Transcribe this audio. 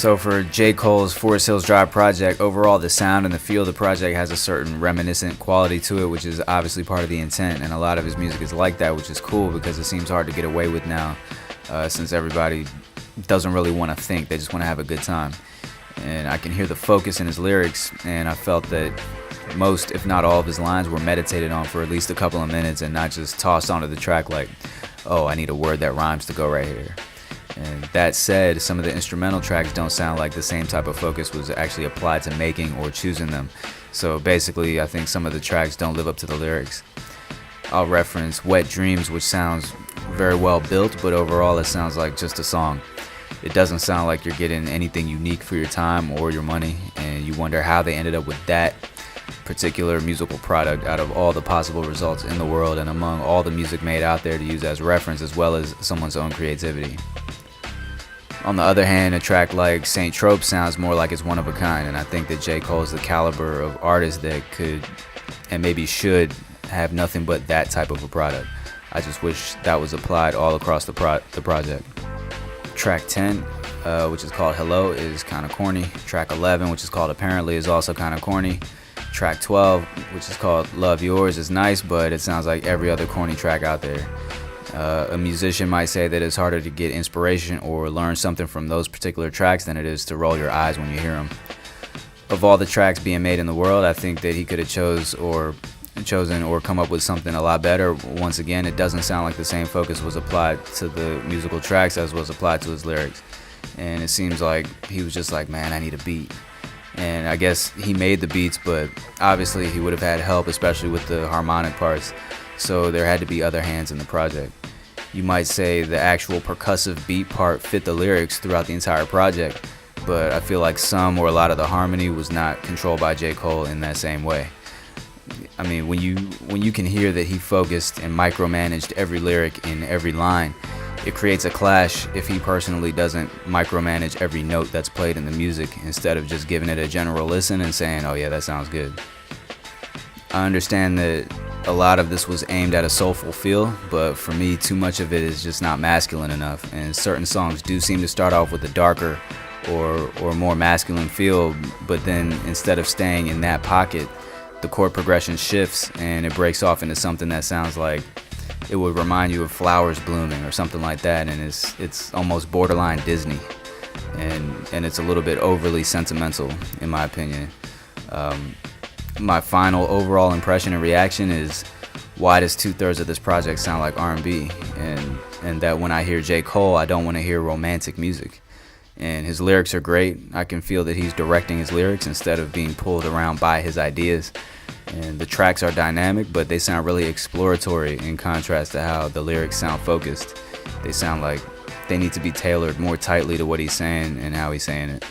So for J. Cole's Forest Hills Drive project, overall the sound and the feel of the project has a certain reminiscent quality to it, which is obviously part of the intent, and a lot of his music is like that, which is cool because it seems hard to get away with now, since everybody doesn't really want to think, they just want to have a good time. And I can hear the focus in his lyrics, and I felt that most, if not all of his lines were meditated on for at least a couple of minutes and not just tossed onto the track like, oh, I need a word that rhymes to go right here. And that said, some of the instrumental tracks don't sound like the same type of focus was actually applied to making or choosing them. So basically, I think some of the tracks don't live up to the lyrics. I'll reference Wet Dreams, which sounds very well built, but overall it sounds like just a song. It doesn't sound like you're getting anything unique for your time or your money, and you wonder how they ended up with that particular musical product out of all the possible results in the world and among all the music made out there to use as reference as well as someone's own creativity. On the other hand, a track like Saint Trope sounds more like it's one of a kind, and I think that J. Cole is the caliber of artist that could and maybe should have nothing but that type of a product. I just wish that was applied all across the project. Track 10, which is called Hello, is kind of corny. Track 11, which is called Apparently, is also kind of corny. Track 12, which is called Love Yours, is nice, but it sounds like every other corny track out there. A musician might say that it's harder to get inspiration or learn something from those particular tracks than it is to roll your eyes when you hear them. Of all the tracks being made in the world, I think that he could have chosen or come up with something a lot better. Once again, it doesn't sound like the same focus was applied to the musical tracks as was applied to his lyrics. And it seems like he was just like, man, I need a beat. And I guess he made the beats, but obviously he would have had help, especially with the harmonic parts. So there had to be other hands in the project. You might say the actual percussive beat part fit the lyrics throughout the entire project, but I feel like some or a lot of the harmony was not controlled by J. Cole in that same way. I mean, when you can hear that he focused and micromanaged every lyric in every line, it creates a clash if he personally doesn't micromanage every note that's played in the music instead of just giving it a general listen and saying, oh yeah, that sounds good. I understand that a lot of this was aimed at a soulful feel, but for me, too much of it is just not masculine enough, and certain songs do seem to start off with a darker or more masculine feel, but then instead of staying in that pocket, the chord progression shifts and it breaks off into something that sounds like it would remind you of flowers blooming or something like that, and it's almost borderline Disney, and it's a little bit overly sentimental in my opinion. My final overall impression and reaction is, why does 2/3 of this project sound like R&B? And that when I hear J. Cole, I don't want to hear romantic music. And his lyrics are great. I can feel that he's directing his lyrics instead of being pulled around by his ideas. And the tracks are dynamic, but they sound really exploratory in contrast to how the lyrics sound focused. They sound like they need to be tailored more tightly to what he's saying and how he's saying it.